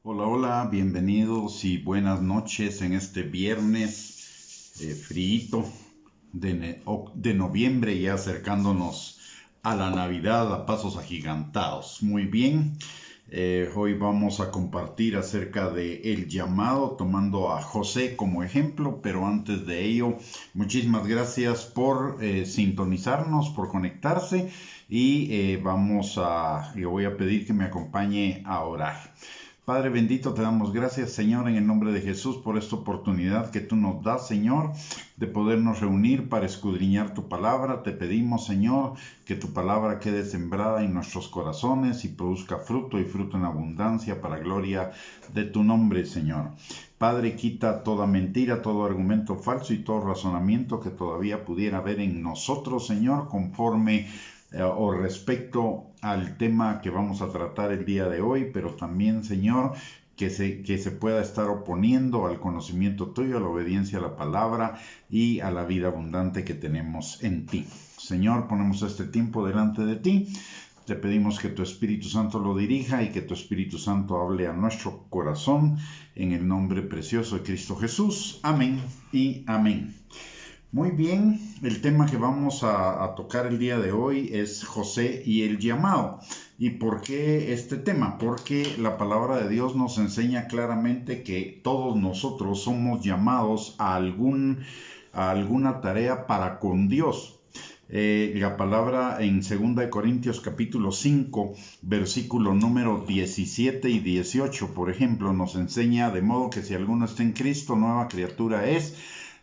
Hola, hola, bienvenidos y buenas noches en este viernes frío de noviembre, ya acercándonos a la Navidad a pasos agigantados. Muy bien, hoy vamos a compartir acerca de el llamado, tomando a José como ejemplo, pero antes de ello, muchísimas gracias por sintonizarnos, por conectarse y le voy a pedir que me acompañe a orar. Padre bendito, te damos gracias, Señor, en el nombre de Jesús, por esta oportunidad que tú nos das, Señor, de podernos reunir para escudriñar tu palabra. Te pedimos, Señor, que tu palabra quede sembrada en nuestros corazones y produzca fruto y fruto en abundancia para gloria de tu nombre, Señor. Padre, quita toda mentira, todo argumento falso y todo razonamiento que todavía pudiera haber en nosotros, Señor, conforme o respecto al tema que vamos a tratar el día de hoy, pero también, Señor, que se pueda estar oponiendo al conocimiento tuyo, a la obediencia a la palabra y a la vida abundante que tenemos en ti. Señor, ponemos este tiempo delante de ti. Te pedimos que tu Espíritu Santo lo dirija y que tu Espíritu Santo hable a nuestro corazón en el nombre precioso de Cristo Jesús. Amén y amén. Muy bien, el tema que vamos a tocar el día de hoy es José y el llamado. ¿Y por qué este tema? Porque la palabra de Dios nos enseña claramente que todos nosotros somos llamados a alguna tarea para con Dios. La palabra en 2 Corintios capítulo 5, versículo número 17 y 18, por ejemplo, nos enseña: de modo que si alguno está en Cristo, nueva criatura es.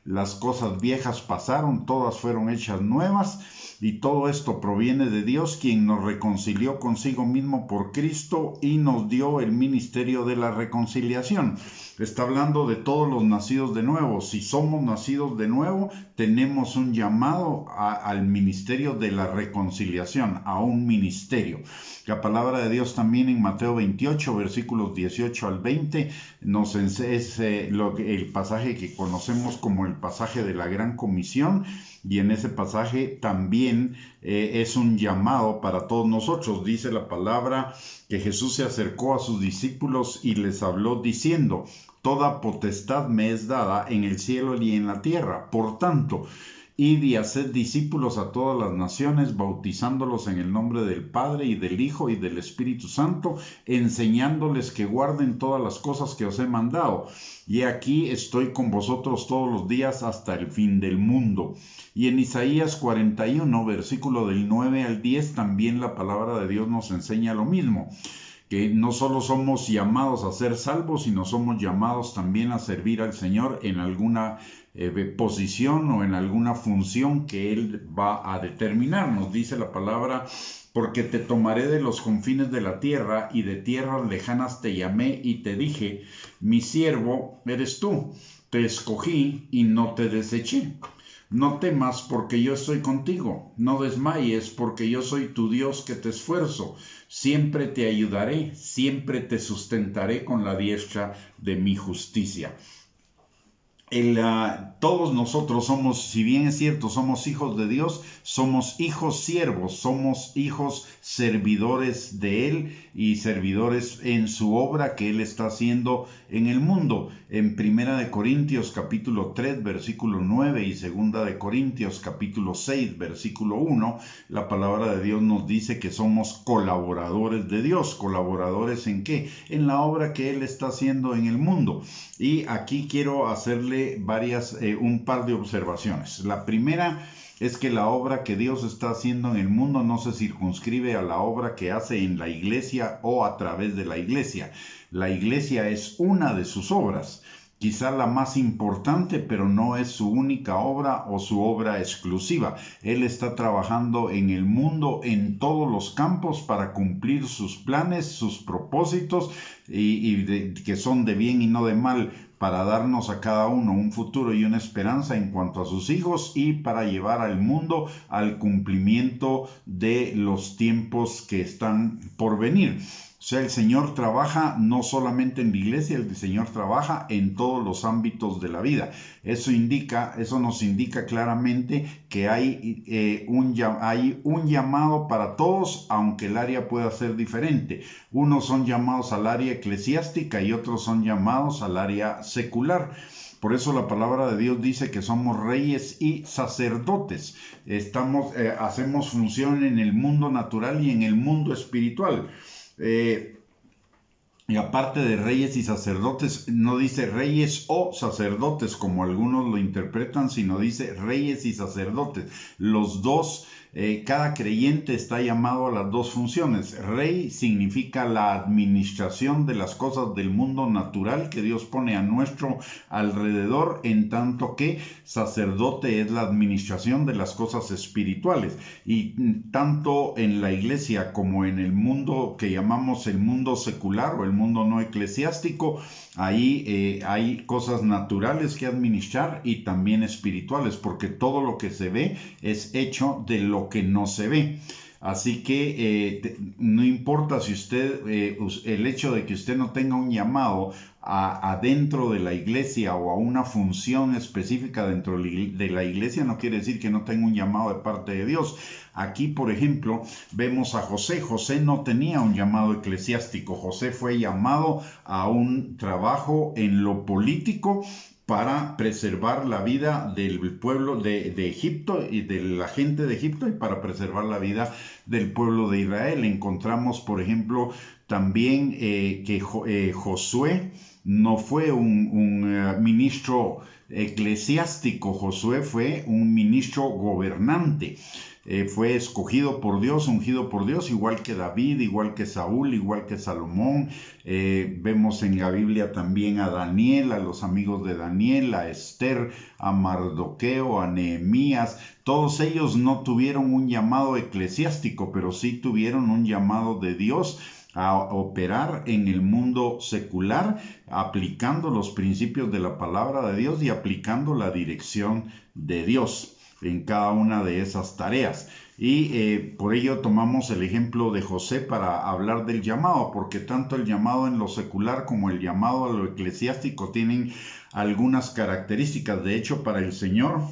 Las cosas viejas pasaron, todas fueron hechas nuevas, y todo esto proviene de Dios, quien nos reconcilió consigo mismo por Cristo y nos dio el ministerio de la reconciliación. Está hablando de todos los nacidos de nuevo. Si somos nacidos de nuevo, tenemos un llamado al ministerio de la reconciliación, a un ministerio. La palabra de Dios también en Mateo 28, versículos 18 al 20, es el pasaje que conocemos como el pasaje de la Gran Comisión, y en ese pasaje también es un llamado para todos nosotros. Dice la palabra que Jesús se acercó a sus discípulos y les habló diciendo: toda potestad me es dada en el cielo y en la tierra. Por tanto, id y haced discípulos a todas las naciones, bautizándolos en el nombre del Padre y del Hijo y del Espíritu Santo, enseñándoles que guarden todas las cosas que os he mandado. Y aquí estoy con vosotros todos los días hasta el fin del mundo. Y en Isaías 41, versículo del 9 al 10, también la palabra de Dios nos enseña lo mismo, que no solo somos llamados a ser salvos, sino somos llamados también a servir al Señor en alguna posición o en alguna función que Él va a determinar. Nos dice la palabra: porque te tomaré de los confines de la tierra, y de tierras lejanas te llamé y te dije: mi siervo eres tú, te escogí y no te deseché. No temas, porque yo estoy contigo. No desmayes, porque yo soy tu Dios que te esfuerzo. Siempre te ayudaré, siempre te sustentaré con la diestra de mi justicia. Todos nosotros somos, si bien es cierto, somos hijos de Dios, somos hijos siervos, somos hijos servidores de Él y servidores en su obra que Él está haciendo en el mundo. En 1 Corintios capítulo 3, versículo 9 y 2 Corintios capítulo 6, versículo 1, la palabra de Dios nos dice que somos colaboradores de Dios. ¿Colaboradores en qué? En la obra que Él está haciendo en el mundo. Y aquí quiero hacerle un par de observaciones. La primera es que la obra que Dios está haciendo en el mundo no se circunscribe a la obra que hace en la iglesia o a través de la iglesia. La iglesia es una de sus obras, quizá la más importante, pero no es su única obra o su obra exclusiva. Él está trabajando en el mundo en todos los campos para cumplir sus planes, sus propósitos, que son de bien y no de mal, para darnos a cada uno un futuro y una esperanza en cuanto a sus hijos, y para llevar al mundo al cumplimiento de los tiempos que están por venir. O sea, el Señor trabaja no solamente en la iglesia, el Señor trabaja en todos los ámbitos de la vida. Eso nos indica claramente que hay un llamado para todos, aunque el área pueda ser diferente. Unos son llamados al área eclesiástica y otros son llamados al área secular. Por eso la palabra de Dios dice que somos reyes y sacerdotes. Hacemos función en el mundo natural y en el mundo espiritual. Y aparte de reyes y sacerdotes, no dice reyes o sacerdotes como algunos lo interpretan, sino dice reyes y sacerdotes. Los dos, cada creyente está llamado a las dos funciones. Rey significa la administración de las cosas del mundo natural que Dios pone a nuestro alrededor, en tanto que sacerdote es la administración de las cosas espirituales. Y tanto en la iglesia como en el mundo que llamamos el mundo secular o el mundo no eclesiástico, ahí hay cosas naturales que administrar y también espirituales, porque todo lo que se ve es hecho de lo que no se ve. Así que no importa si el hecho de que usted no tenga un llamado adentro de la iglesia o a una función específica dentro de la iglesia, no quiere decir que no tenga un llamado de parte de Dios. Aquí, por ejemplo, vemos a José. José no tenía un llamado eclesiástico. José fue llamado a un trabajo en lo político para preservar la vida del pueblo de Egipto y de la gente de Egipto y para preservar la vida del pueblo de Israel. Encontramos, por ejemplo, también que Josué no fue un ministro eclesiástico. Josué fue un ministro gobernante. Fue escogido por Dios, ungido por Dios, igual que David, igual que Saúl, igual que Salomón. Vemos en la Biblia también a Daniel, a los amigos de Daniel, a Esther, a Mardoqueo, a Nehemías. Todos ellos no tuvieron un llamado eclesiástico, pero sí tuvieron un llamado de Dios a operar en el mundo secular, aplicando los principios de la palabra de Dios y aplicando la dirección de Dios en cada una de esas tareas. Y por ello tomamos el ejemplo de José para hablar del llamado, porque tanto el llamado en lo secular como el llamado a lo eclesiástico tienen algunas características. De hecho, para el Señor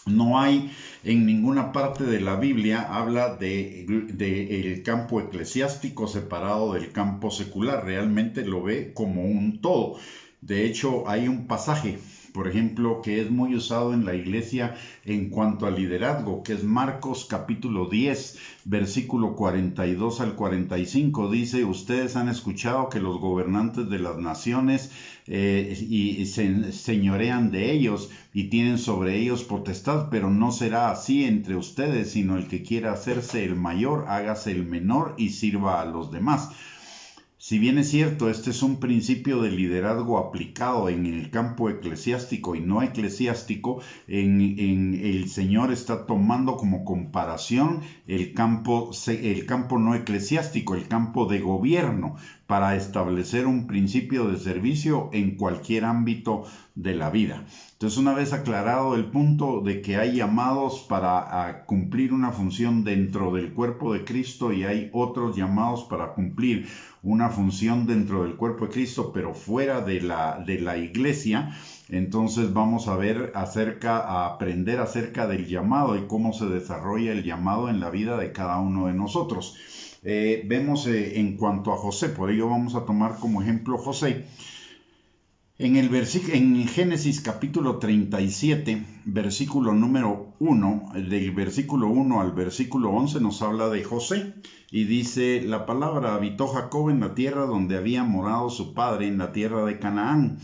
no hay en ninguna parte de la Biblia habla de el campo eclesiástico separado del campo secular. Realmente lo ve como un todo. De hecho, hay un pasaje, por ejemplo, que es muy usado en la iglesia en cuanto al liderazgo, que es Marcos capítulo 10, versículo 42 al 45. Dice: ustedes han escuchado que los gobernantes de las naciones se señorean de ellos y tienen sobre ellos potestad, pero no será así entre ustedes, sino el que quiera hacerse el mayor, hágase el menor y sirva a los demás. Si bien es cierto, este es un principio de liderazgo aplicado en el campo eclesiástico y no eclesiástico, el Señor está tomando como comparación el campo no eclesiástico, el campo de gobierno, para establecer un principio de servicio en cualquier ámbito de la vida. Entonces, una vez aclarado el punto de que hay llamados para cumplir una función dentro del cuerpo de Cristo y hay otros llamados para cumplir una función dentro del cuerpo de Cristo, pero fuera de la iglesia, entonces vamos a aprender acerca del llamado y cómo se desarrolla el llamado en la vida de cada uno de nosotros. Vemos en cuanto a José, por ello vamos a tomar como ejemplo José. En Génesis capítulo 37, versículo número 1, del versículo 1 al versículo 11 nos habla de José y dice la palabra: habitó Jacob en la tierra donde había morado su padre, en la tierra de Canaán.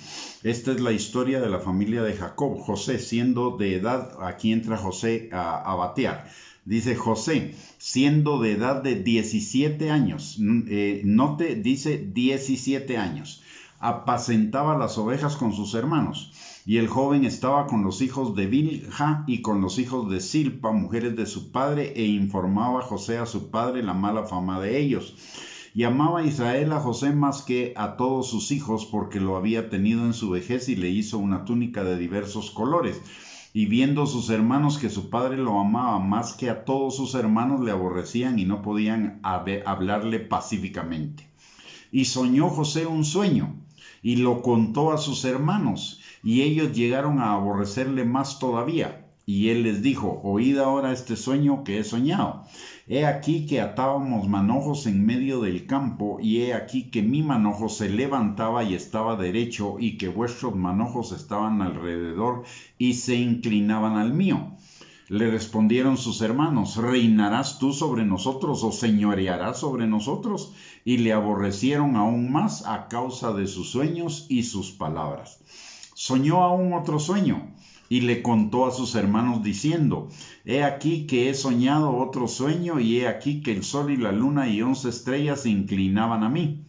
Esta es la historia de la familia de Jacob. José, siendo de edad, aquí entra José a batear. Dice: José, siendo de edad de 17 años, dice 17 años, apacentaba las ovejas con sus hermanos, y el joven estaba con los hijos de Bilha y con los hijos de Silpa, mujeres de su padre, e informaba José a su padre la mala fama de ellos. Y amaba Israel a José más que a todos sus hijos, porque lo había tenido en su vejez y le hizo una túnica de diversos colores. y viendo sus hermanos que su padre lo amaba más que a todos sus hermanos, le aborrecían y no podían hablarle pacíficamente. Y soñó José un sueño, y lo contó a sus hermanos, y ellos llegaron a aborrecerle más todavía. Y él les dijo: oíd ahora este sueño que he soñado. He aquí que atábamos manojos en medio del campo, y he aquí que mi manojo se levantaba y estaba derecho, y que vuestros manojos estaban alrededor y se inclinaban al mío. Le respondieron sus hermanos: ¿reinarás tú sobre nosotros o señorearás sobre nosotros? Y le aborrecieron aún más a causa de sus sueños y sus palabras. Soñó aún otro sueño, y le contó a sus hermanos diciendo: he aquí que he soñado otro sueño, y he aquí que el sol y la luna y 11 estrellas se inclinaban a mí.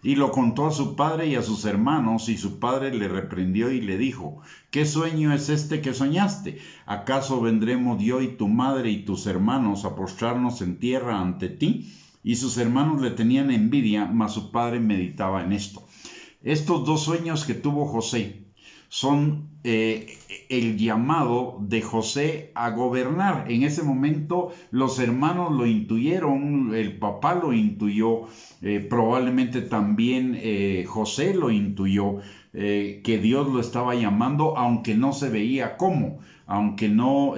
Y lo contó a su padre y a sus hermanos, y su padre le reprendió y le dijo: ¿qué sueño es este que soñaste? ¿Acaso vendremos yo y tu madre y tus hermanos a postrarnos en tierra ante ti? Y sus hermanos le tenían envidia, mas su padre meditaba en esto. Estos dos sueños que tuvo José son el llamado de José a gobernar. En ese momento los hermanos lo intuyeron, el papá lo intuyó, probablemente también José lo intuyó, que Dios lo estaba llamando, aunque no se veía cómo, aunque no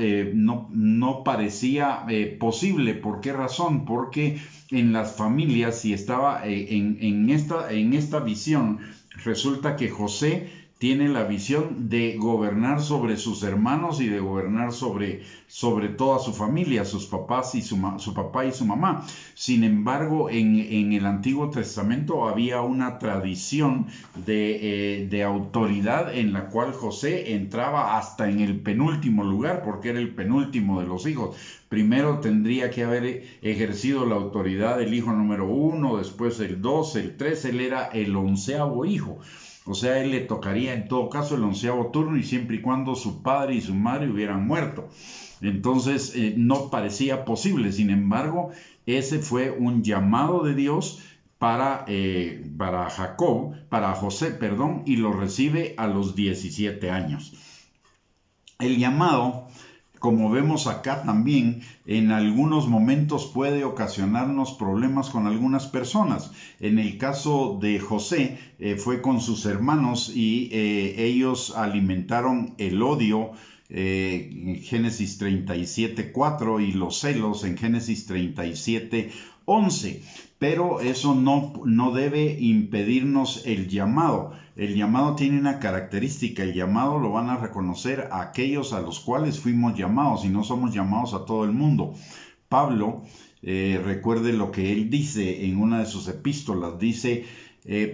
parecía posible. ¿Por qué razón? Porque en las familias, si estaba en esta visión, resulta que José tiene la visión de gobernar sobre sus hermanos y de gobernar sobre toda su familia, sus papás y su papá y su mamá. Sin embargo, en el Antiguo Testamento había una tradición de autoridad en la cual José entraba hasta en el penúltimo lugar, porque era el penúltimo de los hijos. Primero tendría que haber ejercido la autoridad del hijo número 1, después el 2, el 3, él era el 11º hijo. O sea, a él le tocaría en todo caso el 11º turno, y siempre y cuando su padre y su madre hubieran muerto. Entonces no parecía posible. Sin embargo, ese fue un llamado de Dios para José, y lo recibe a los 17 años. El llamado, como vemos acá también, en algunos momentos puede ocasionarnos problemas con algunas personas. En el caso de José, fue con sus hermanos y ellos alimentaron el odio en Génesis 37:4 y los celos en Génesis 37:11. Pero eso no debe impedirnos el llamado. El llamado tiene una característica: el llamado lo van a reconocer a aquellos a los cuales fuimos llamados, y no somos llamados a todo el mundo. Pablo, recuerde lo que él dice en una de sus epístolas, dice: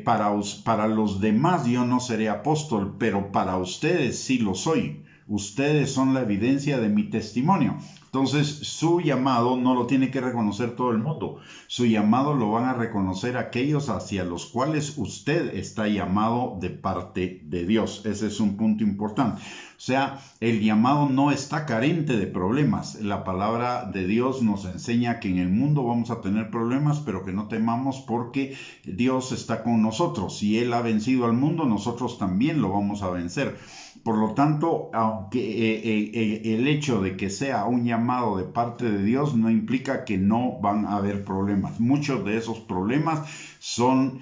para los demás yo no seré apóstol, pero para ustedes sí lo soy. Ustedes son la evidencia de mi testimonio. Entonces, su llamado no lo tiene que reconocer todo el mundo. Su llamado lo van a reconocer aquellos hacia los cuales usted está llamado de parte de Dios. Ese es un punto importante. O sea, el llamado no está carente de problemas. La palabra de Dios nos enseña que en el mundo vamos a tener problemas, pero que no temamos, porque Dios está con nosotros. Si Él ha vencido al mundo, nosotros también lo vamos a vencer. Por lo tanto, aunque el hecho de que sea un llamado de parte de Dios no implica que no van a haber problemas. Muchos de esos problemas son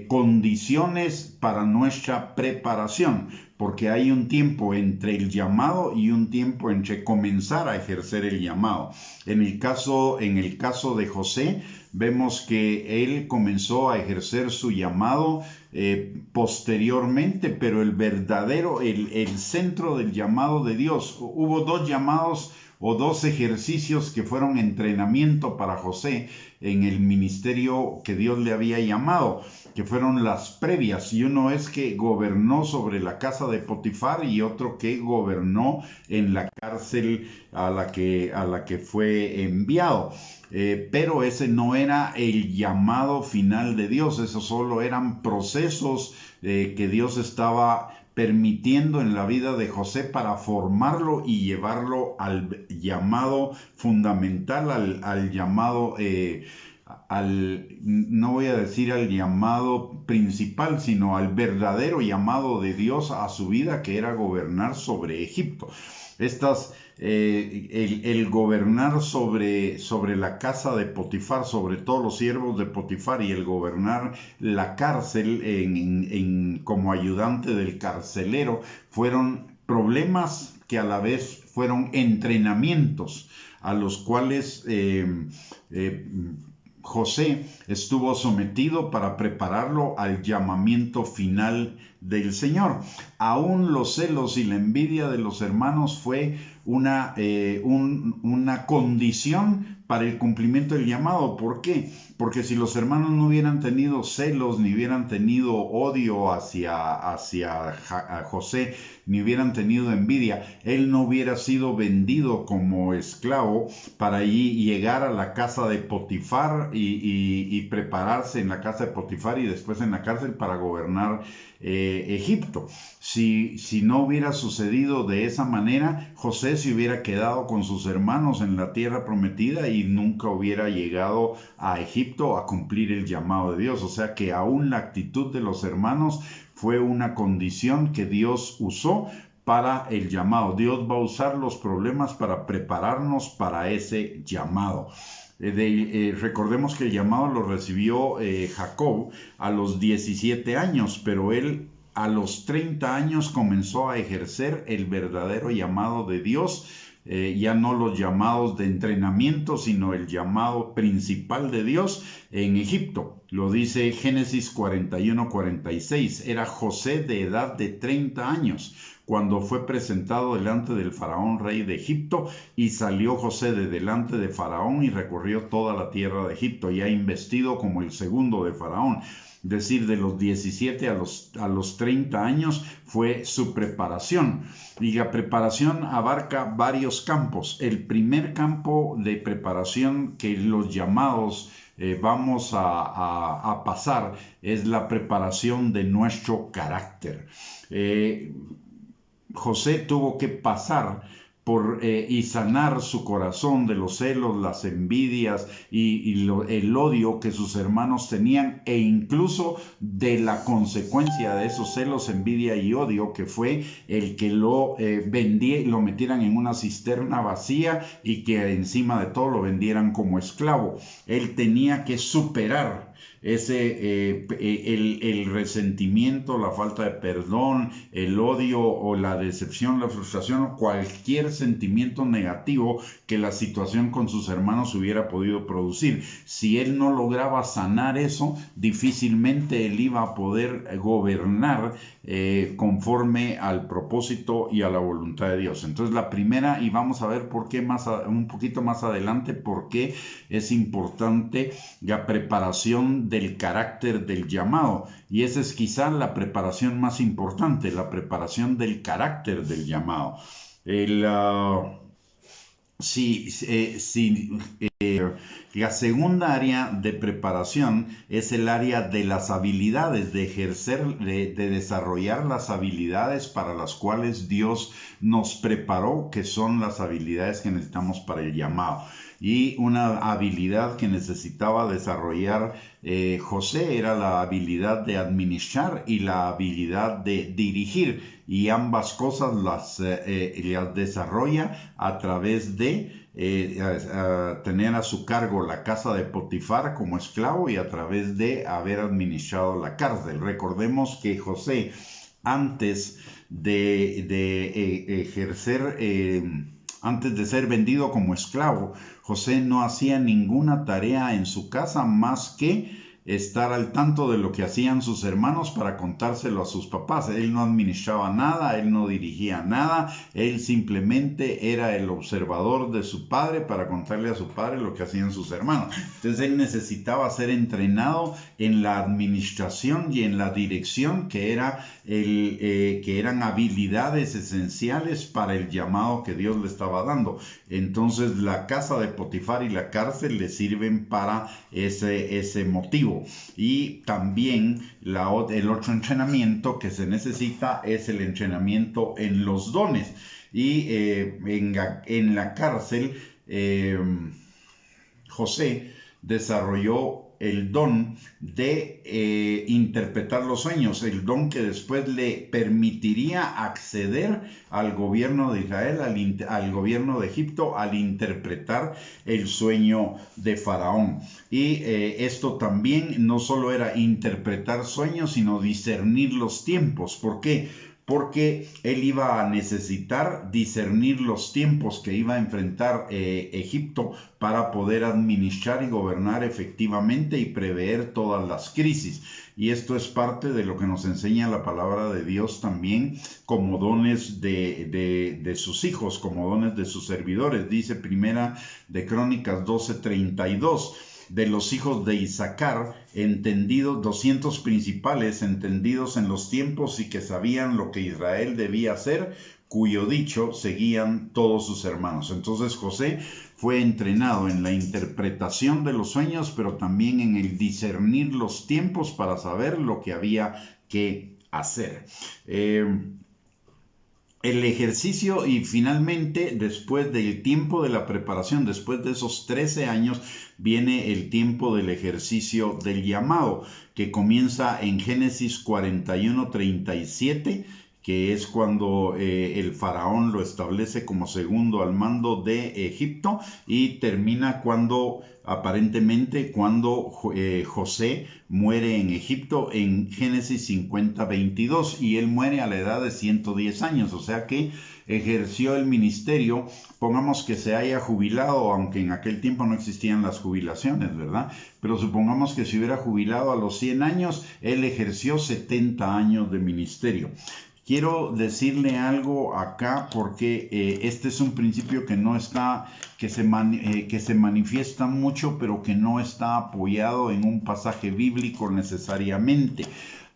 condiciones para nuestra preparación, porque hay un tiempo entre el llamado y un tiempo entre comenzar a ejercer el llamado. En el caso de José, vemos que él comenzó a ejercer su llamado posteriormente, pero el centro del llamado de Dios, hubo dos llamados o dos ejercicios que fueron entrenamiento para José en el ministerio que Dios le había llamado, que fueron las previas, y uno es que gobernó sobre la casa de Potifar, y otro que gobernó en la cárcel a la que fue enviado. Pero ese no era el llamado final de Dios, esos solo eran procesos que Dios estaba permitiendo en la vida de José para formarlo y llevarlo al llamado fundamental, al llamado, no voy a decir al llamado principal, sino al verdadero llamado de Dios a su vida, que era gobernar sobre Egipto. el gobernar sobre la casa de Potifar, sobre todos los siervos de Potifar, y el gobernar la cárcel como ayudante del carcelero, fueron problemas que a la vez fueron entrenamientos a los cuales José estuvo sometido para prepararlo al llamamiento final del Señor. Aún los celos y la envidia de los hermanos fue una condición para el cumplimiento del llamado. ¿Por qué? Porque si los hermanos no hubieran tenido celos, ni hubieran tenido odio hacia José, ni hubieran tenido envidia, él no hubiera sido vendido como esclavo para llegar a la casa de Potifar y prepararse en la casa de Potifar y después en la cárcel para gobernar Egipto. Si no hubiera sucedido de esa manera, José se hubiera quedado con sus hermanos en la tierra prometida y nunca hubiera llegado a Egipto a cumplir el llamado de Dios. O sea que aún la actitud de los hermanos fue una condición que Dios usó para el llamado. Dios va a usar los problemas para prepararnos para ese llamado. Recordemos que el llamado lo recibió Jacob a los 17 años, pero él a los 30 años comenzó a ejercer el verdadero llamado de Dios, ya no los llamados de entrenamiento, sino el llamado principal de Dios en Egipto. Lo dice Génesis 41-46. Era José de edad de 30 años cuando fue presentado delante del faraón rey de Egipto, y salió José de delante de faraón y recorrió toda la tierra de Egipto, ya investido como el segundo de faraón. Es decir, de los 17 a los 30 años fue su preparación. Y la preparación abarca varios campos. El primer campo de preparación que los llamados vamos a pasar es la preparación de nuestro carácter. José tuvo que pasar y sanar su corazón de los celos, las envidias el odio que sus hermanos tenían, e incluso de la consecuencia de esos celos, envidia y odio, que fue el que lo vendía y lo metieran en una cisterna vacía y que encima de todo lo vendieran como esclavo. Él tenía que superar el resentimiento, la falta de perdón, el odio o la decepción, la frustración o cualquier sentimiento negativo que la situación con sus hermanos hubiera podido producir. Si él no lograba sanar eso, difícilmente él iba a poder gobernar conforme al propósito y a la voluntad de Dios. Entonces la primera, y vamos a ver por qué un poquito más adelante, por qué es importante la preparación del carácter del llamado, y esa es quizá la preparación más importante, la preparación del carácter del llamado. La segunda área de preparación es el área de las habilidades, de ejercer, de desarrollar las habilidades para las cuales Dios nos preparó, que son las habilidades que necesitamos para el llamado. Y una habilidad que necesitaba desarrollar José era la habilidad de administrar y la habilidad de dirigir, y ambas cosas las desarrolla a través de tener a su cargo la casa de Potifar como esclavo y a través de haber administrado la cárcel. Recordemos que José, antes de ejercer antes de ser vendido como esclavo, José no hacía ninguna tarea en su casa más que estar al tanto de lo que hacían sus hermanos para contárselo a sus papás. Él no administraba nada, él no dirigía nada, él simplemente era el observador de su padre para contarle a su padre lo que hacían sus hermanos. Entonces él necesitaba ser entrenado en la administración y en la dirección, que eran habilidades esenciales para el llamado que Dios le estaba dando. Entonces la casa de Potifar y la cárcel le sirven para ese motivo. Y también el otro entrenamiento que se necesita es el entrenamiento en los dones. Y en la cárcel José desarrolló el don de interpretar los sueños, el don que después le permitiría acceder al gobierno de Israel, al gobierno de Egipto, al interpretar el sueño de Faraón. Y esto también no solo era interpretar sueños, sino discernir los tiempos. ¿Por qué? Porque él iba a necesitar discernir los tiempos que iba a enfrentar Egipto para poder administrar y gobernar efectivamente y prever todas las crisis. Y esto es parte de lo que nos enseña la palabra de Dios también como dones de sus hijos, como dones de sus servidores. Dice Primera de Crónicas 12:32. De los hijos de Isaacar, entendidos, 200 principales, entendidos en los tiempos y que sabían lo que Israel debía hacer, cuyo dicho seguían todos sus hermanos. Entonces José fue entrenado en la interpretación de los sueños, pero también en el discernir los tiempos para saber lo que había que hacer. El ejercicio y finalmente después del tiempo de la preparación, después de esos 13 años, viene el tiempo del ejercicio del llamado, que comienza en Génesis 41:37, que es cuando el faraón lo establece como segundo al mando de Egipto, y termina cuando José muere en Egipto en Génesis 50:22, y él muere a la edad de 110 años, o sea que ejerció el ministerio, pongamos que se haya jubilado, aunque en aquel tiempo no existían las jubilaciones, ¿verdad? Pero supongamos que se hubiera jubilado a los 100 años, él ejerció 70 años de ministerio. Quiero decirle algo acá porque este es un principio que se manifiesta mucho, pero que no está apoyado en un pasaje bíblico necesariamente.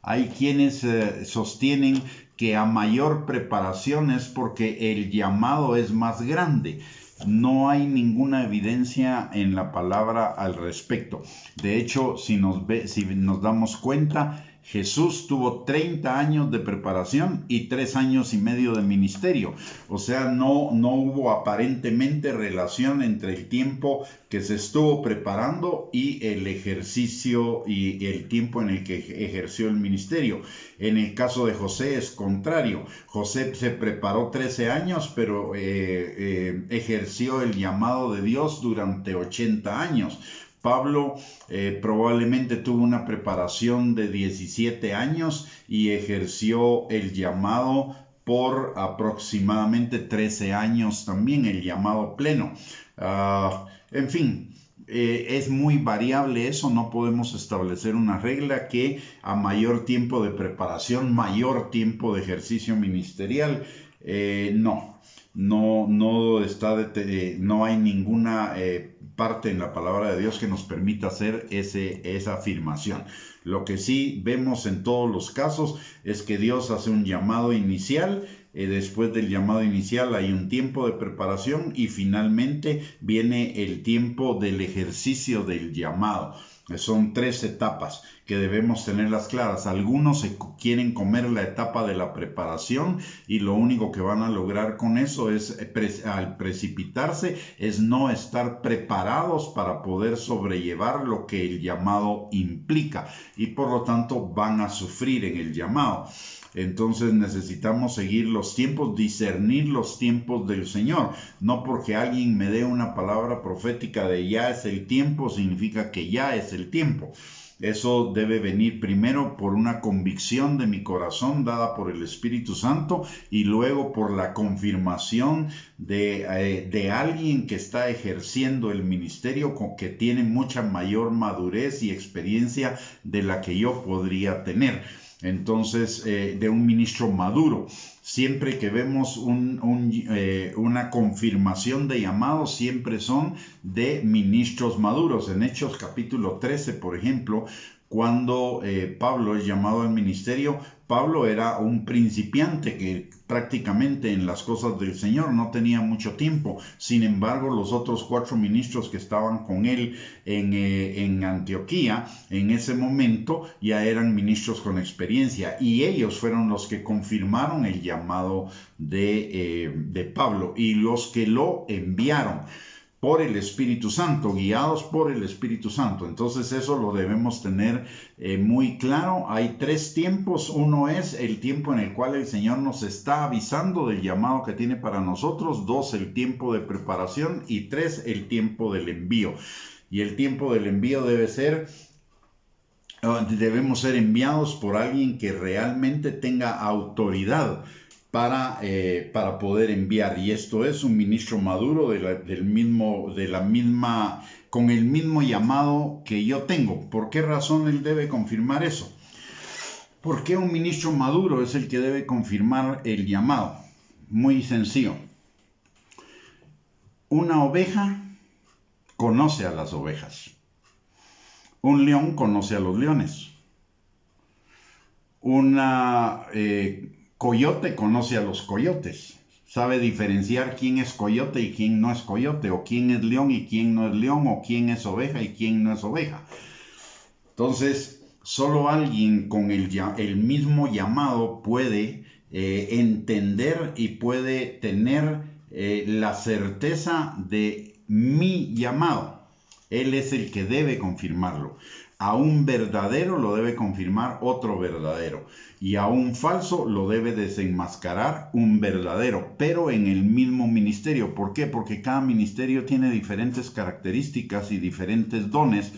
Hay quienes sostienen que a mayor preparación es porque el llamado es más grande. No hay ninguna evidencia en la palabra al respecto. De hecho, si nos damos cuenta, Jesús tuvo 30 años de preparación y 3 años y medio de ministerio. O sea, no hubo aparentemente relación entre el tiempo que se estuvo preparando y el ejercicio y el tiempo en el que ejerció el ministerio. En el caso de José es contrario. José se preparó 13 años, pero ejerció el llamado de Dios durante 80 años. Pablo probablemente tuvo una preparación de 17 años y ejerció el llamado por aproximadamente 13 años también, el llamado pleno. En fin, es muy variable eso, no podemos establecer una regla que a mayor tiempo de preparación, mayor tiempo de ejercicio ministerial, no hay ninguna parte en la palabra de Dios que nos permita hacer esa afirmación. Lo que sí vemos en todos los casos es que Dios hace un llamado inicial, después del llamado inicial hay un tiempo de preparación y finalmente viene el tiempo del ejercicio del llamado. Son 3 etapas que debemos tenerlas claras. Algunos quieren comer la etapa de la preparación y lo único que van a lograr con eso es, al precipitarse, es no estar preparados para poder sobrellevar lo que el llamado implica y por lo tanto van a sufrir en el llamado. Entonces necesitamos seguir los tiempos, discernir los tiempos del Señor. No porque alguien me dé una palabra profética de ya es el tiempo, significa que ya es el tiempo. Eso debe venir primero por una convicción de mi corazón dada por el Espíritu Santo y luego por la confirmación de alguien que está ejerciendo el ministerio, que tiene mucha mayor madurez y experiencia de la que yo podría tener. Entonces, de un ministro maduro. Siempre que vemos una confirmación de llamado, siempre son de ministros maduros. En Hechos capítulo 13, por ejemplo, cuando Pablo es llamado al ministerio, Pablo era un principiante que prácticamente en las cosas del Señor no tenía mucho tiempo. Sin embargo, los otros 4 ministros que estaban con él en Antioquía, en ese momento ya eran ministros con experiencia y ellos fueron los que confirmaron el llamado de Pablo y los que lo enviaron. por el Espíritu Santo, guiados por el Espíritu Santo. Entonces eso lo debemos tener muy claro. Hay 3 tiempos. Uno es el tiempo en el cual el Señor nos está avisando del llamado que tiene para nosotros. 2, el tiempo de preparación. Y 3, el tiempo del envío. Y el tiempo del envío debemos ser enviados por alguien que realmente tenga autoridad para poder enviar, y esto es un ministro maduro con el mismo llamado que yo tengo. ¿Por qué razón él debe confirmar eso? ¿Por qué un ministro maduro es el que debe confirmar el llamado? Muy sencillo. Una oveja conoce a las ovejas. Un león conoce a los leones. Coyote conoce a los coyotes. Sabe diferenciar quién es coyote y quién no es coyote, o quién es león y quién no es león, o quién es oveja y quién no es oveja. Entonces, solo alguien con el mismo llamado puede entender y puede tener la certeza de mi llamado. Él es el que debe confirmarlo. A un verdadero lo debe confirmar otro verdadero, y a un falso lo debe desenmascarar un verdadero, pero en el mismo ministerio. ¿Por qué? Porque cada ministerio tiene diferentes características y diferentes dones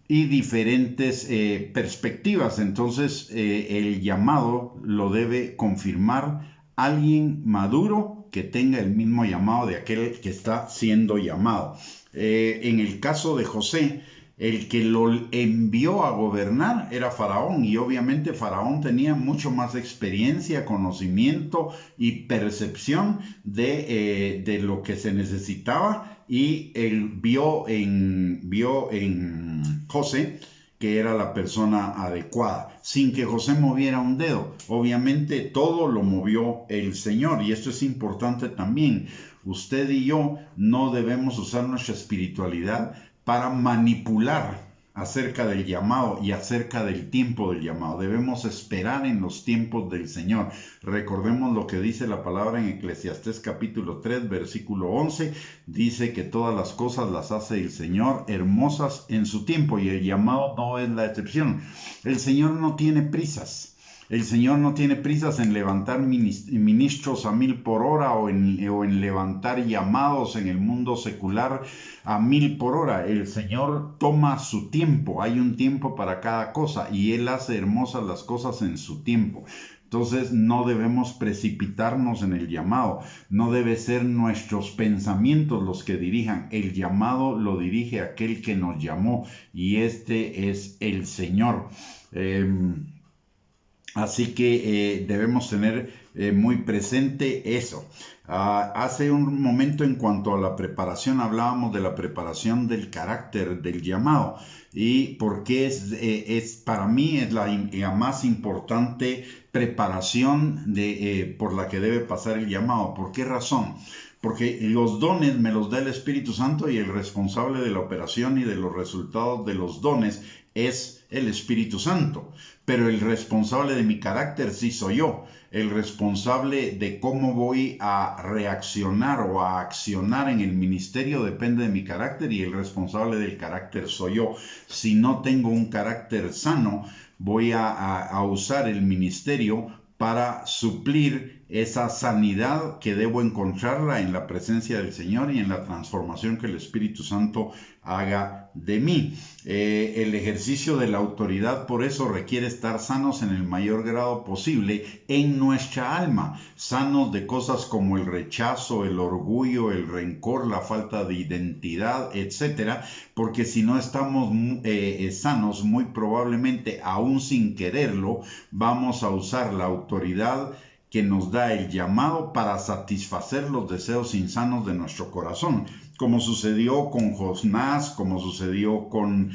y diferentes perspectivas. Entonces el llamado lo debe confirmar alguien maduro que tenga el mismo llamado de aquel que está siendo llamado. En el caso de José, el que lo envió a gobernar era Faraón, y obviamente Faraón tenía mucho más experiencia, conocimiento y percepción de lo que se necesitaba, y él vio en José que era la persona adecuada, sin que José moviera un dedo. Obviamente todo lo movió el Señor, y esto es importante también. Usted y yo no debemos usar nuestra espiritualidad para manipular acerca del llamado y acerca del tiempo del llamado. Debemos esperar en los tiempos del Señor. Recordemos lo que dice la palabra en Eclesiastés capítulo 3, versículo 11. Dice que todas las cosas las hace el Señor hermosas en su tiempo, y el llamado no es la excepción. El Señor no tiene prisas. El Señor no tiene prisas en levantar ministros a 1000 por hora, o en levantar llamados en el mundo secular a 1000 por hora. El Señor toma su tiempo. Hay un tiempo para cada cosa, y Él hace hermosas las cosas en su tiempo. Entonces no debemos precipitarnos en el llamado. No debe ser nuestros pensamientos los que dirijan. El llamado lo dirige aquel que nos llamó, y este es el Señor. Así que debemos tener muy presente eso. Hace un momento, en cuanto a la preparación, hablábamos de la preparación del carácter del llamado, y porque para mí es la más importante preparación por la que debe pasar el llamado. ¿Por qué razón? Porque los dones me los da el Espíritu Santo, y el responsable de la operación y de los resultados de los dones es el Espíritu Santo. Pero el responsable de mi carácter sí soy yo. El responsable de cómo voy a reaccionar o a accionar en el ministerio depende de mi carácter, y el responsable del carácter soy yo. Si no tengo un carácter sano, voy a usar el ministerio para suplir esa sanidad que debo encontrarla en la presencia del Señor y en la transformación que el Espíritu Santo haga de mí. El ejercicio de la autoridad, por eso, requiere estar sanos en el mayor grado posible en nuestra alma, sanos de cosas como el rechazo, el orgullo, el rencor, la falta de identidad, etcétera, porque si no estamos sanos, muy probablemente, aún sin quererlo, vamos a usar la autoridad que nos da el llamado para satisfacer los deseos insanos de nuestro corazón, como sucedió con Jonás, como sucedió con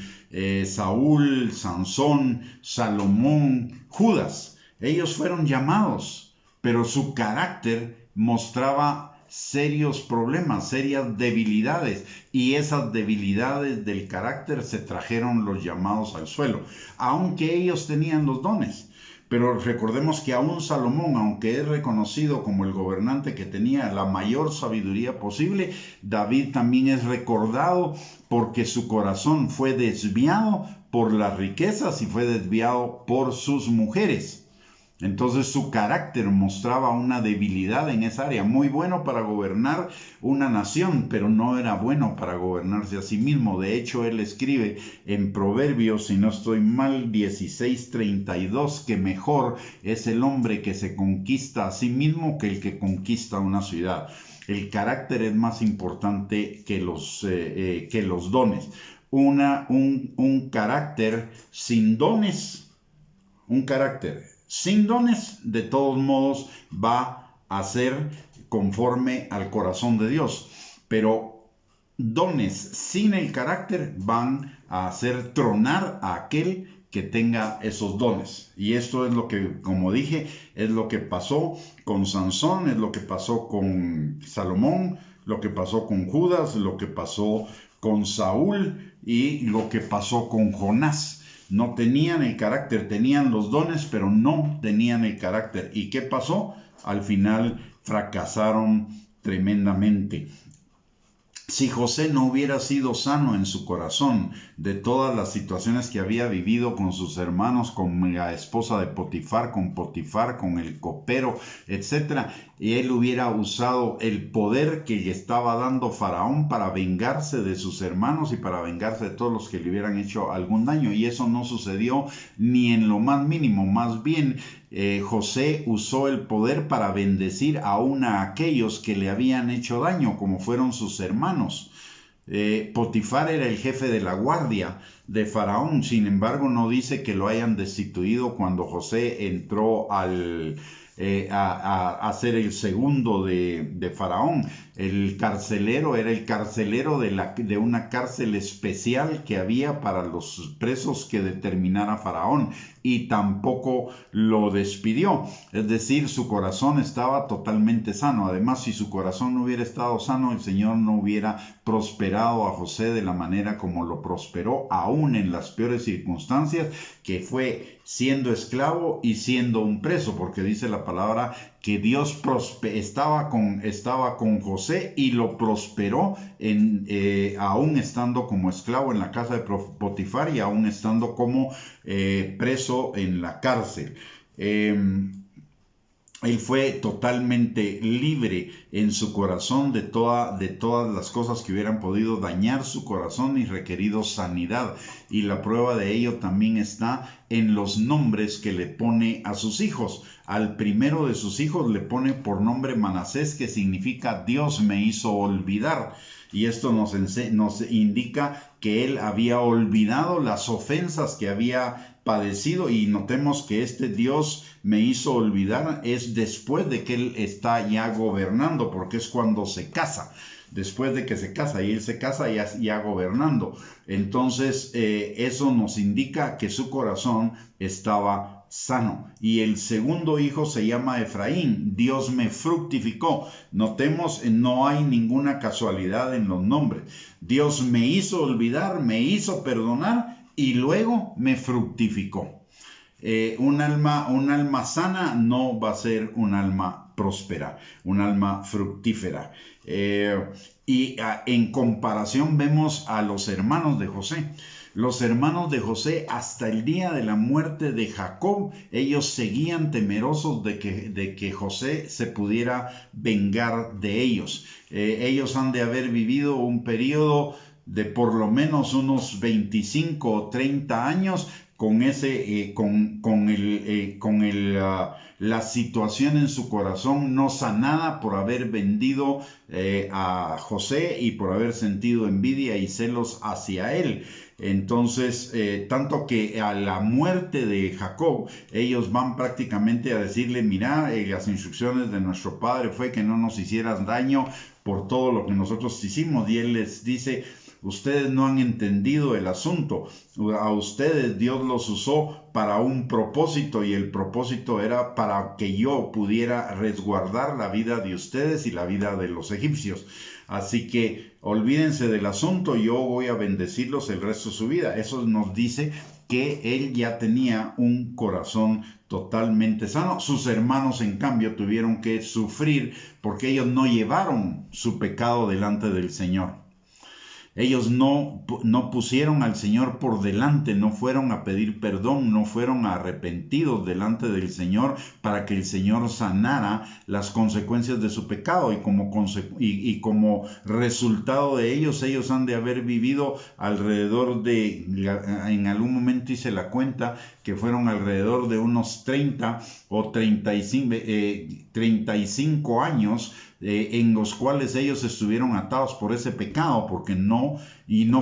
Saúl, Sansón, Salomón, Judas. Ellos fueron llamados, pero su carácter mostraba serios problemas, serias debilidades, y esas debilidades del carácter se trajeron los llamados al suelo, aunque ellos tenían los dones. Pero recordemos que aún Salomón, aunque es reconocido como el gobernante que tenía la mayor sabiduría posible, David también es recordado porque su corazón fue desviado por las riquezas y fue desviado por sus mujeres. Entonces su carácter mostraba una debilidad en esa área. Muy bueno para gobernar una nación, pero no era bueno para gobernarse a sí mismo. De hecho, él escribe en Proverbios, si no estoy mal, 16:32, que mejor es el hombre que se conquista a sí mismo que el que conquista una ciudad. El carácter es más importante que los dones. Un carácter sin dones, un carácter sin dones, de todos modos, va a ser conforme al corazón de Dios. Pero dones sin el carácter van a hacer tronar a aquel que tenga esos dones. Y esto es lo que, como dije, es lo que pasó con Sansón, es lo que pasó con Salomón, lo que pasó con Judas, lo que pasó con Saúl y lo que pasó con Jonás. No tenían el carácter, tenían los dones, pero no tenían el carácter. ¿Y qué pasó? Al final fracasaron tremendamente. Si José no hubiera sido sano en su corazón de todas las situaciones que había vivido con sus hermanos, con la esposa de Potifar, con el copero, etc., y él hubiera usado el poder que le estaba dando Faraón para vengarse de sus hermanos y para vengarse de todos los que le hubieran hecho algún daño, y eso no sucedió ni en lo más mínimo. Más bien, José usó el poder para bendecir aún a aquellos que le habían hecho daño, como fueron sus hermanos. Potifar era el jefe de la guardia de Faraón, sin embargo no dice que lo hayan destituido cuando José entró a ser el segundo de Faraón. El carcelero era el carcelero de una cárcel especial que había para los presos que determinara Faraón, y tampoco lo despidió. Es decir, su corazón estaba totalmente sano. Además, si su corazón no hubiera estado sano, el Señor no hubiera prosperado a José de la manera como lo prosperó, aún en las peores circunstancias, que fue siendo esclavo y siendo un preso, porque dice la palabra que Dios estaba con José y lo prosperó aún estando como esclavo en la casa de Potifar y aún estando como preso en la cárcel. Él fue totalmente libre en su corazón de todas las cosas que hubieran podido dañar su corazón y requerido sanidad. Y la prueba de ello también está en los nombres que le pone a sus hijos. Al primero de sus hijos le pone por nombre Manasés, que significa Dios me hizo olvidar. Y esto nos indica que él había olvidado las ofensas que había padecido, y notemos que este Dios me hizo olvidar es después de que él está ya gobernando, porque es cuando se casa. Después de que se casa, y él se casa ya gobernando. Entonces eso nos indica que su corazón estaba sano. Y el segundo hijo se llama Efraín, Dios me fructificó. Notemos, no hay ninguna casualidad en los nombres. Dios me hizo olvidar, me hizo perdonar y luego me fructificó. Un alma sana no va a ser un alma próspera, un alma fructífera. En comparación vemos a los hermanos de José. Los hermanos de José, hasta el día de la muerte de Jacob, ellos seguían temerosos de que José se pudiera vengar de ellos. Ellos han de haber vivido un periodo de por lo menos unos 25 o 30 años con la situación en su corazón no sanada por haber vendido a José y por haber sentido envidia y celos hacia él. Entonces, tanto que a la muerte de Jacob, ellos van prácticamente a decirle: mira, las instrucciones de nuestro padre fue que no nos hicieras daño por todo lo que nosotros hicimos. Y él les dice: ustedes no han entendido el asunto. A ustedes Dios los usó para un propósito, y el propósito era para que yo pudiera resguardar la vida de ustedes y la vida de los egipcios. Así que olvídense del asunto, yo voy a bendecirlos el resto de su vida. Eso nos dice que él ya tenía un corazón totalmente sano. Sus hermanos, en cambio, tuvieron que sufrir porque ellos no llevaron su pecado delante del Señor. Ellos no pusieron al Señor por delante, no fueron a pedir perdón, no fueron arrepentidos delante del Señor para que el Señor sanara las consecuencias de su pecado. Y como resultado de ellos han de haber vivido alrededor de, en algún momento hice la cuenta, que fueron alrededor de unos 30 o 35 años en los cuales ellos estuvieron atados por ese pecado, porque no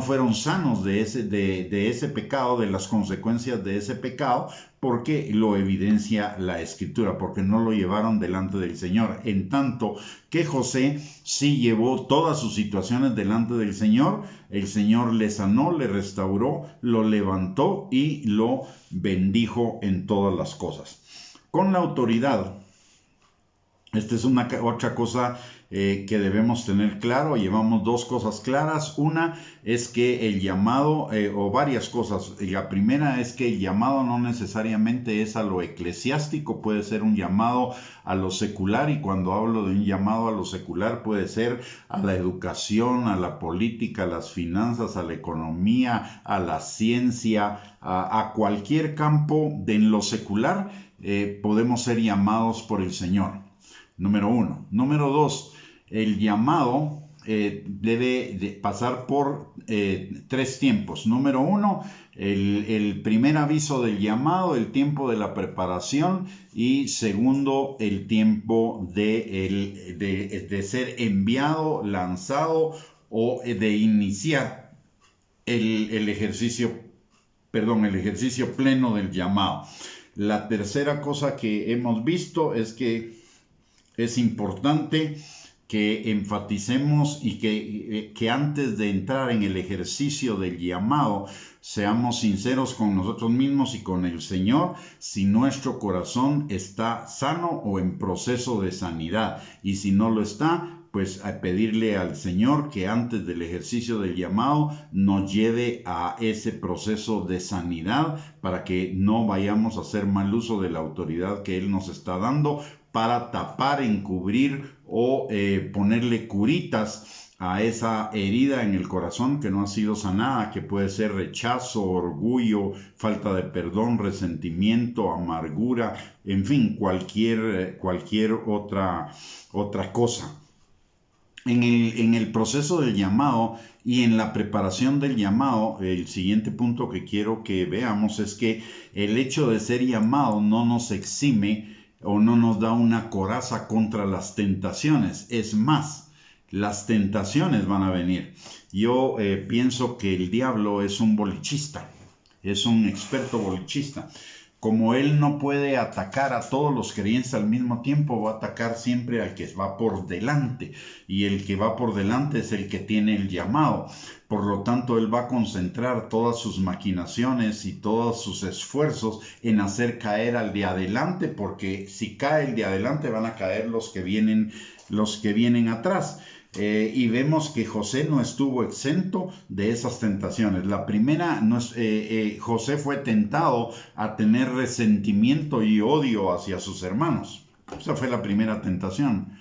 fueron sanos de ese pecado, de las consecuencias de ese pecado, porque lo evidencia la Escritura, porque no lo llevaron delante del Señor. En tanto que José sí llevó todas sus situaciones delante del Señor, el Señor le sanó, le restauró, lo levantó y lo bendijo en todas las cosas. Con la autoridad, esta es otra cosa que debemos tener claro. Llevamos dos cosas claras. Una es que el llamado, o varias cosas. La primera es que el llamado no necesariamente es a lo eclesiástico, puede ser un llamado a lo secular, y cuando hablo de un llamado a lo secular puede ser a la educación, a la política, a las finanzas, a la economía, a la ciencia, a cualquier campo en lo secular podemos ser llamados por el Señor. Número uno. Número dos, el llamado debe de pasar por tres tiempos. Número uno, el primer aviso del llamado, el tiempo de la preparación, y segundo, el tiempo de ser enviado, lanzado, o de iniciar el ejercicio pleno del llamado. La tercera cosa que hemos visto es que es importante que enfaticemos y que antes de entrar en el ejercicio del llamado seamos sinceros con nosotros mismos y con el Señor si nuestro corazón está sano o en proceso de sanidad, y si no lo está, pues a pedirle al Señor que antes del ejercicio del llamado nos lleve a ese proceso de sanidad para que no vayamos a hacer mal uso de la autoridad que Él nos está dando para tapar, encubrir o ponerle curitas a esa herida en el corazón que no ha sido sanada, que puede ser rechazo, orgullo, falta de perdón, resentimiento, amargura, en fin, cualquier otra cosa. En el proceso del llamado y en la preparación del llamado, el siguiente punto que quiero que veamos es que el hecho de ser llamado no nos exime o no nos da una coraza contra las tentaciones. Es más, las tentaciones van a venir. Yo pienso que el diablo es un bolichista, es un experto bolichista. Como él no puede atacar a todos los creyentes al mismo tiempo, va a atacar siempre al que va por delante. Y el que va por delante es el que tiene el llamado. Por lo tanto, él va a concentrar todas sus maquinaciones y todos sus esfuerzos en hacer caer al de adelante, porque si cae el de adelante van a caer los que vienen atrás. Y vemos que José no estuvo exento de esas tentaciones. La primera, José fue tentado a tener resentimiento y odio hacia sus hermanos. Esa fue la primera tentación.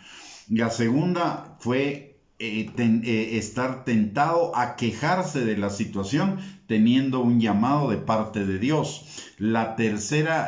La segunda fue estar tentado a quejarse de la situación teniendo un llamado de parte de Dios. La tercera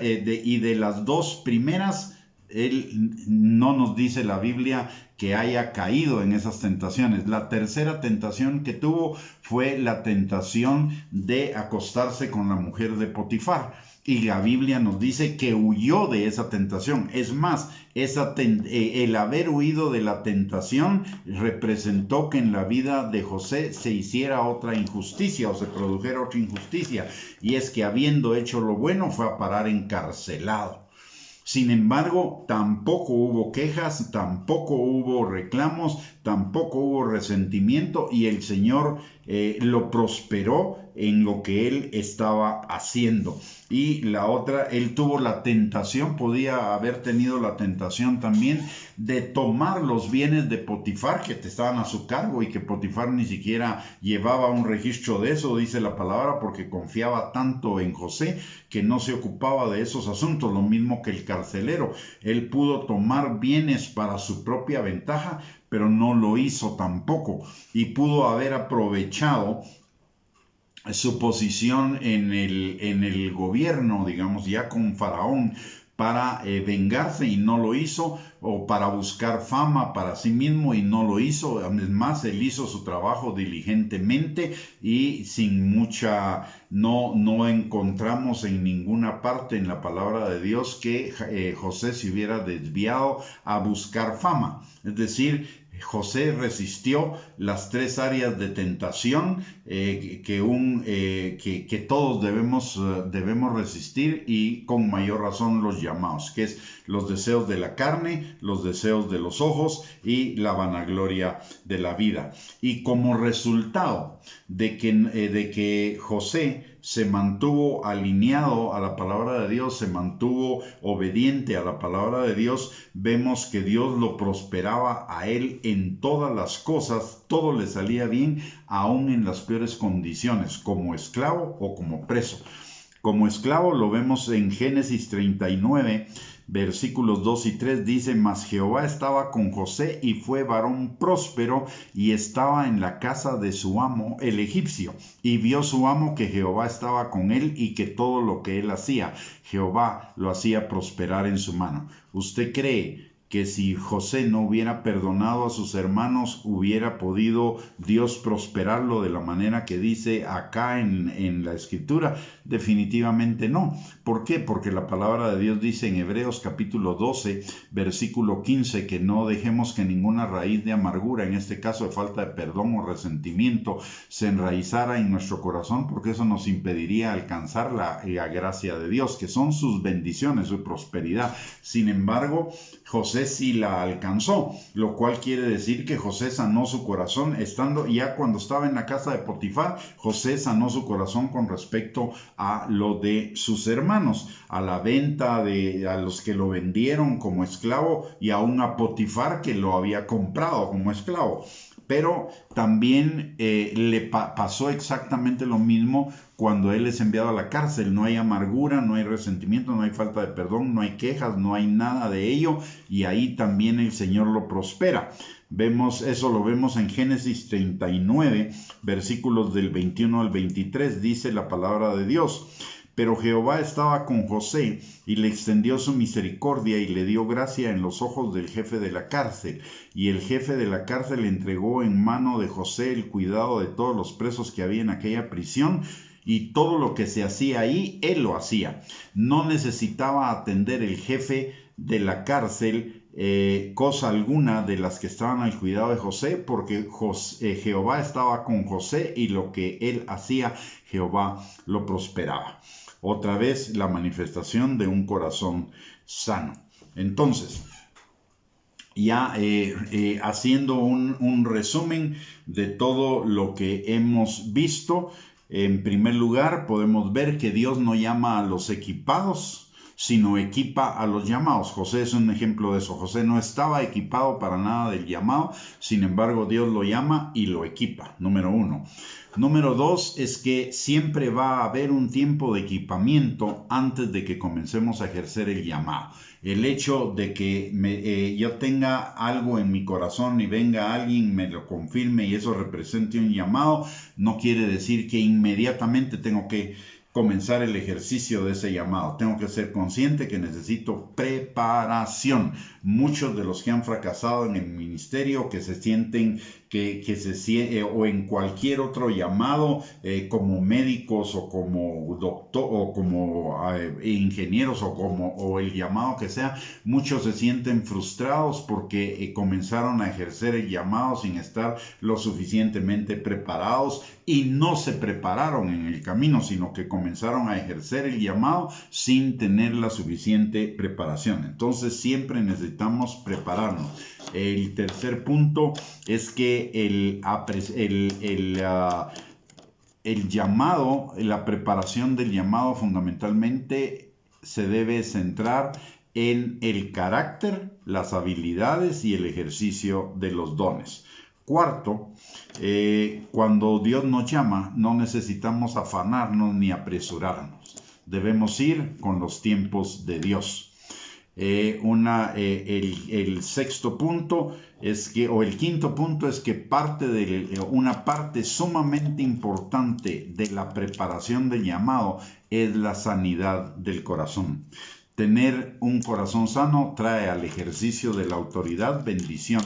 y de las dos primeras, él no nos dice la Biblia que haya caído en esas tentaciones. La tercera tentación que tuvo fue la tentación de acostarse con la mujer de Potifar. Y la Biblia nos dice que huyó de esa tentación. Es más, el haber huido de la tentación representó que en la vida de José se hiciera otra injusticia o se produjera otra injusticia. Y es que habiendo hecho lo bueno fue a parar encarcelado. Sin embargo, tampoco hubo quejas, tampoco hubo reclamos, tampoco hubo resentimiento, y el Señor lo prosperó en lo que él estaba haciendo. Y la otra, él tuvo la tentación, podía haber tenido la tentación también de tomar los bienes de Potifar que estaban a su cargo, y que Potifar ni siquiera llevaba un registro de eso, dice la palabra, porque confiaba tanto en José que no se ocupaba de esos asuntos. Lo mismo que el carcelero, él pudo tomar bienes para su propia ventaja, pero no lo hizo tampoco, y pudo haber aprovechado su posición en el gobierno, digamos, ya con Faraón, para vengarse, y no lo hizo, o para buscar fama para sí mismo y no lo hizo. Es más, él hizo su trabajo diligentemente y sin mucha, no encontramos en ninguna parte en la palabra de Dios que José se hubiera desviado a buscar fama. Es decir, José resistió las tres áreas de tentación que todos debemos resistir, y con mayor razón los llamados, que es los deseos de la carne, los deseos de los ojos y la vanagloria de la vida. Y como resultado de que José se mantuvo alineado a la palabra de Dios, se mantuvo obediente a la palabra de Dios, vemos que Dios lo prosperaba a él en todas las cosas, todo le salía bien, aún en las peores condiciones, como esclavo o como preso. Como esclavo lo vemos en Génesis 39, versículos 2 y 3, dice: mas Jehová estaba con José, y fue varón próspero, y estaba en la casa de su amo el egipcio. Y vio su amo que Jehová estaba con él, y que todo lo que él hacía, Jehová lo hacía prosperar en su mano. ¿Usted cree que si José no hubiera perdonado a sus hermanos, hubiera podido Dios prosperarlo de la manera que dice acá en la escritura? Definitivamente no. ¿Por qué? Porque la palabra de Dios dice en Hebreos capítulo 12, versículo 15, que no dejemos que ninguna raíz de amargura, en este caso de falta de perdón o resentimiento, se enraizara en nuestro corazón, porque eso nos impediría alcanzar la gracia de Dios, que son sus bendiciones, su prosperidad. Sin embargo, José sí la alcanzó, lo cual quiere decir que José sanó su corazón estando ya cuando estaba en la casa de Potifar. José sanó su corazón con respecto a lo de sus hermanos, a la venta a los que lo vendieron como esclavo, y aún a Potifar, que lo había comprado como esclavo. Pero también le pasó exactamente lo mismo cuando él es enviado a la cárcel. No hay amargura, no hay resentimiento, no hay falta de perdón, no hay quejas, no hay nada de ello, y ahí también el Señor lo prospera. Eso lo vemos en Génesis 39, versículos del 21 al 23, dice la palabra de Dios: pero Jehová estaba con José, y le extendió su misericordia, y le dio gracia en los ojos del jefe de la cárcel. Y el jefe de la cárcel le entregó en mano de José el cuidado de todos los presos que había en aquella prisión, y todo lo que se hacía ahí, él lo hacía. No necesitaba atender el jefe de la cárcel cosa alguna de las que estaban al cuidado de José, porque Jehová estaba con José, y lo que él hacía, Jehová lo prosperaba. Otra vez la manifestación de un corazón sano. Entonces, ya haciendo un resumen de todo lo que hemos visto, en primer lugar podemos ver que Dios no llama a los equipados, sino equipa a los llamados. José es un ejemplo de eso. José no estaba equipado para nada del llamado, sin embargo Dios lo llama y lo equipa, número uno. Número dos es que siempre va a haber un tiempo de equipamiento antes de que comencemos a ejercer el llamado. El hecho de que yo tenga algo en mi corazón y venga alguien, me lo confirme y eso represente un llamado, no quiere decir que inmediatamente tengo que comenzar el ejercicio de ese llamado. Tengo que ser consciente que necesito preparación. Muchos de los que han fracasado en el ministerio, que se sienten o en cualquier otro llamado, como médicos o como doctor o como ingenieros o el llamado que sea, muchos se sienten frustrados porque comenzaron a ejercer el llamado sin estar lo suficientemente preparados, y no se prepararon en el camino, sino que comenzaron a ejercer el llamado sin tener la suficiente preparación. Entonces siempre necesitamos prepararnos. El tercer punto es que el llamado, la preparación del llamado fundamentalmente se debe centrar en el carácter, las habilidades y el ejercicio de los dones. Cuarto, cuando Dios nos llama, no necesitamos afanarnos ni apresurarnos. Debemos ir con los tiempos de Dios. El sexto punto es que, o el quinto punto es que una parte sumamente importante de la preparación del llamado es la sanidad del corazón. Tener un corazón sano trae al ejercicio de la autoridad bendición,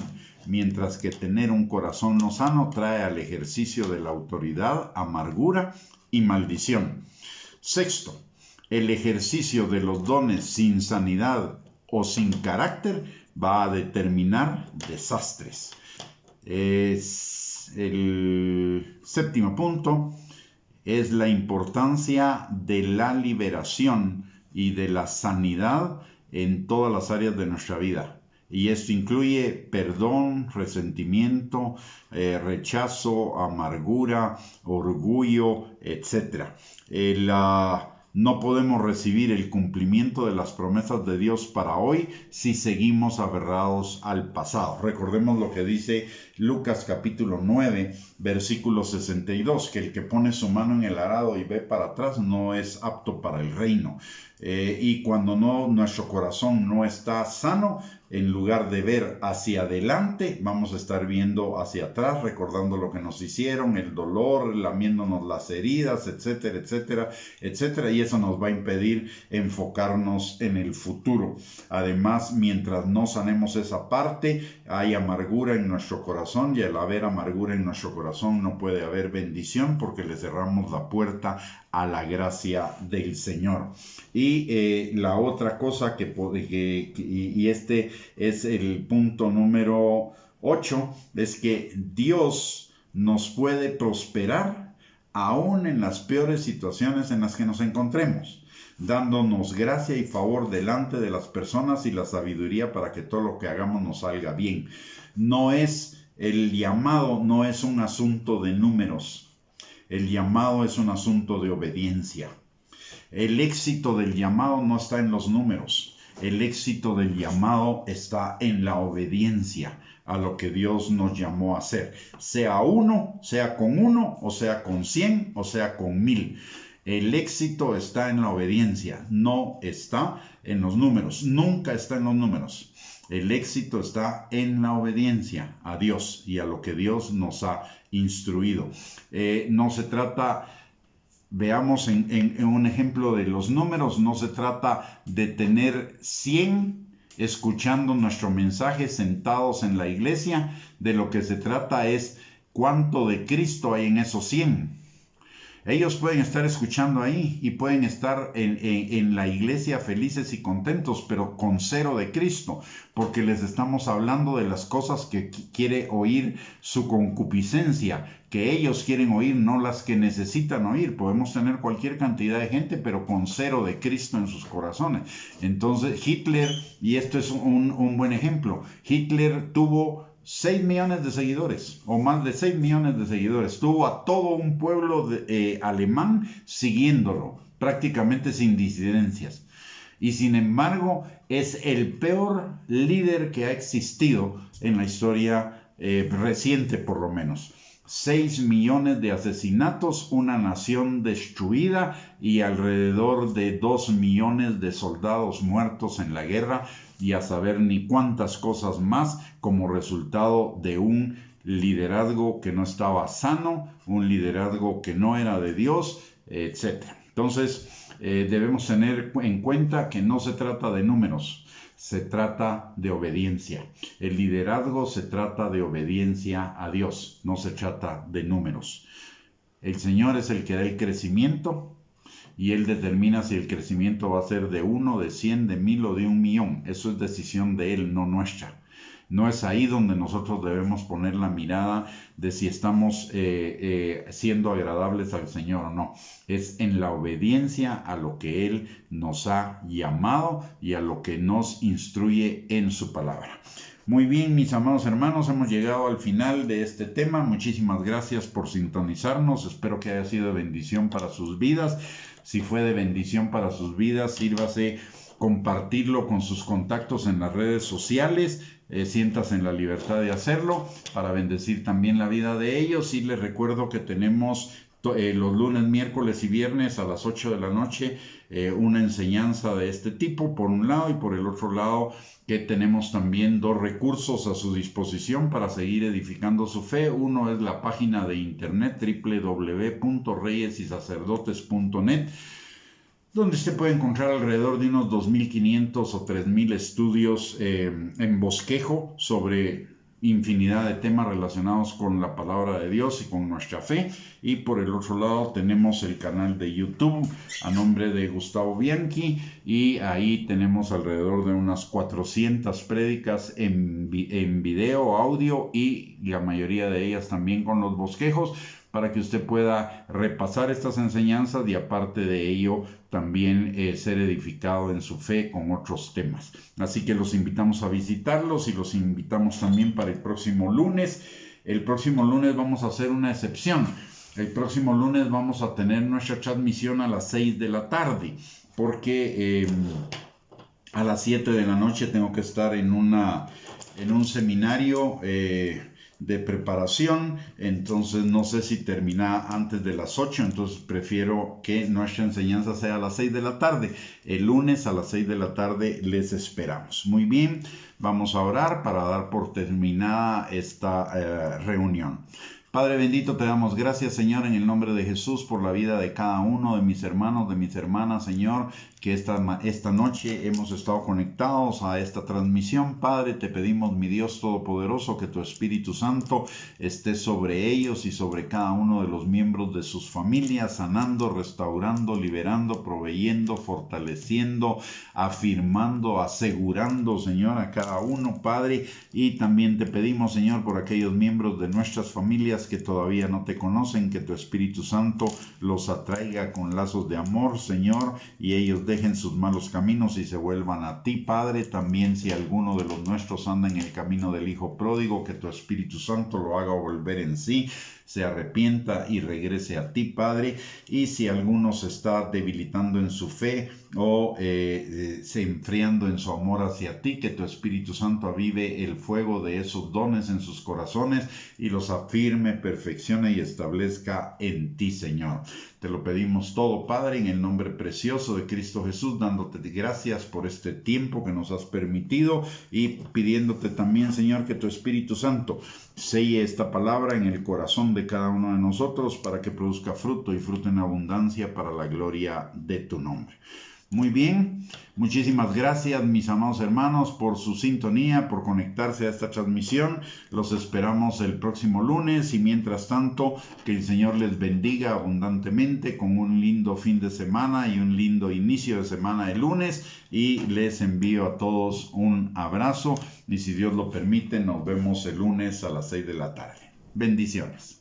mientras que tener un corazón no sano trae al ejercicio de la autoridad amargura y maldición. Sexto, el ejercicio de los dones sin sanidad o sin carácter va a determinar desastres. El séptimo punto es la importancia de la liberación y de la sanidad en todas las áreas de nuestra vida. Y esto incluye perdón, resentimiento, rechazo, amargura, orgullo, etc. No podemos recibir el cumplimiento de las promesas de Dios para hoy si seguimos aferrados al pasado. Recordemos lo que dice Lucas capítulo 9, versículo 62, que el que pone su mano en el arado y ve para atrás no es apto para el reino. Y cuando nuestro corazón no está sano, en lugar de ver hacia adelante, vamos a estar viendo hacia atrás, recordando lo que nos hicieron, el dolor, lamiéndonos las heridas, etcétera, etcétera, etcétera. Y eso nos va a impedir enfocarnos en el futuro. Además, mientras no sanemos esa parte, hay amargura en nuestro corazón, y al haber amargura en nuestro corazón no puede haber bendición, porque le cerramos la puerta a la gracia del Señor. Y la otra cosa y este es el punto número 8, es que Dios nos puede prosperar aún en las peores situaciones en las que nos encontremos, dándonos gracia y favor delante de las personas y la sabiduría para que todo lo que hagamos nos salga bien. El llamado no es un asunto de números, el llamado es un asunto de obediencia. El éxito del llamado no está en los números. El éxito del llamado está en la obediencia a lo que Dios nos llamó a hacer. Sea con uno, o sea con 100, o sea con 1000. El éxito está en la obediencia, no está en los números. Nunca está en los números. El éxito está en la obediencia a Dios y a lo que Dios nos ha instruido. No se trata... Veamos en un ejemplo de los números, no se trata de tener 100 escuchando nuestro mensaje sentados en la iglesia. De lo que se trata es cuánto de Cristo hay en esos 100. Ellos pueden estar escuchando ahí y pueden estar en la iglesia felices y contentos, pero con 0 de Cristo, porque les estamos hablando de las cosas que quiere oír su concupiscencia, que ellos quieren oír, no las que necesitan oír. Podemos tener cualquier cantidad de gente, pero con 0 de Cristo en sus corazones. Entonces Hitler, y esto es un buen ejemplo, Hitler tuvo 6 millones de seguidores, o más de 6 millones de seguidores. Tuvo a todo un pueblo alemán siguiéndolo, prácticamente sin disidencias. Y sin embargo, es el peor líder que ha existido en la historia reciente, por lo menos. 6 millones de asesinatos, una nación destruida y alrededor de 2 millones de soldados muertos en la guerra, y a saber ni cuántas cosas más como resultado de un liderazgo que no estaba sano, un liderazgo que no era de Dios, etc. Entonces debemos tener en cuenta que no se trata de números, se trata de obediencia. El liderazgo se trata de obediencia a Dios, no se trata de números. El Señor es el que da el crecimiento y Él determina si el crecimiento va a ser de 1, de 100, de 1000 o de 1 millón. Eso es decisión de Él, no nuestra. No es ahí donde nosotros debemos poner la mirada de si estamos siendo agradables al Señor o no. Es en la obediencia a lo que Él nos ha llamado y a lo que nos instruye en su palabra. Muy bien, mis amados hermanos, hemos llegado al final de este tema. Muchísimas gracias por sintonizarnos. Espero que haya sido de bendición para sus vidas. Si fue de bendición para sus vidas, sírvase compartirlo con sus contactos en las redes sociales. Siéntase en la libertad de hacerlo para bendecir también la vida de ellos. Y les recuerdo que tenemos los lunes, miércoles y viernes a las 8 de la noche una enseñanza de este tipo por un lado, y por el otro lado que tenemos también dos recursos a su disposición para seguir edificando su fe. Uno es la página de internet www.reyesysacerdotes.net, donde usted puede encontrar alrededor de unos 2.500 o 3.000 estudios en bosquejo sobre infinidad de temas relacionados con la palabra de Dios y con nuestra fe. Y por el otro lado tenemos el canal de YouTube a nombre de Gustavo Bianchi, y ahí tenemos alrededor de unas 400 prédicas en video, audio, y la mayoría de ellas también con los bosquejos, para que usted pueda repasar estas enseñanzas y aparte de ello también ser edificado en su fe con otros temas. Así que los invitamos a visitarlos y los invitamos también para el próximo lunes. El próximo lunes vamos a hacer una excepción. El próximo lunes vamos a tener nuestra transmisión a las 6 de la tarde, porque a las 7 de la noche tengo que estar en un seminario de preparación, entonces no sé si termina antes de las 8, entonces prefiero que nuestra enseñanza sea a las 6 de la tarde. El lunes a las 6 de la tarde les esperamos. Muy bien, vamos a orar para dar por terminada esta reunión. Padre bendito, te damos gracias, Señor, en el nombre de Jesús, por la vida de cada uno de mis hermanos, de mis hermanas, Señor, que esta noche hemos estado conectados a esta transmisión. Padre, te pedimos, mi Dios Todopoderoso, que tu Espíritu Santo esté sobre ellos y sobre cada uno de los miembros de sus familias, sanando, restaurando, liberando, proveyendo, fortaleciendo, afirmando, asegurando, Señor, a cada uno, Padre. Y también te pedimos, Señor, por aquellos miembros de nuestras familias que todavía no te conocen, que tu Espíritu Santo los atraiga con lazos de amor, Señor, y ellos dejen sus malos caminos y se vuelvan a ti, Padre. También si alguno de los nuestros anda en el camino del Hijo pródigo, que tu Espíritu Santo lo haga volver en sí, se arrepienta y regrese a ti, Padre. Y si alguno se está debilitando en su fe o se enfriando en su amor hacia ti, que tu Espíritu Santo avive el fuego de esos dones en sus corazones y los afirme, perfeccione y establezca en ti, Señor. Te lo pedimos todo, Padre, en el nombre precioso de Cristo Jesús, dándote gracias por este tiempo que nos has permitido y pidiéndote también, Señor, que tu Espíritu Santo selle esta palabra en el corazón de cada uno de nosotros para que produzca fruto y fruto en abundancia para la gloria de tu nombre. Muy bien, muchísimas gracias, mis amados hermanos, por su sintonía, por conectarse a esta transmisión. Los esperamos el próximo lunes y mientras tanto, que el Señor les bendiga abundantemente con un lindo fin de semana y un lindo inicio de semana el lunes, y les envío a todos un abrazo y si Dios lo permite nos vemos el lunes a las 6 de la tarde. Bendiciones.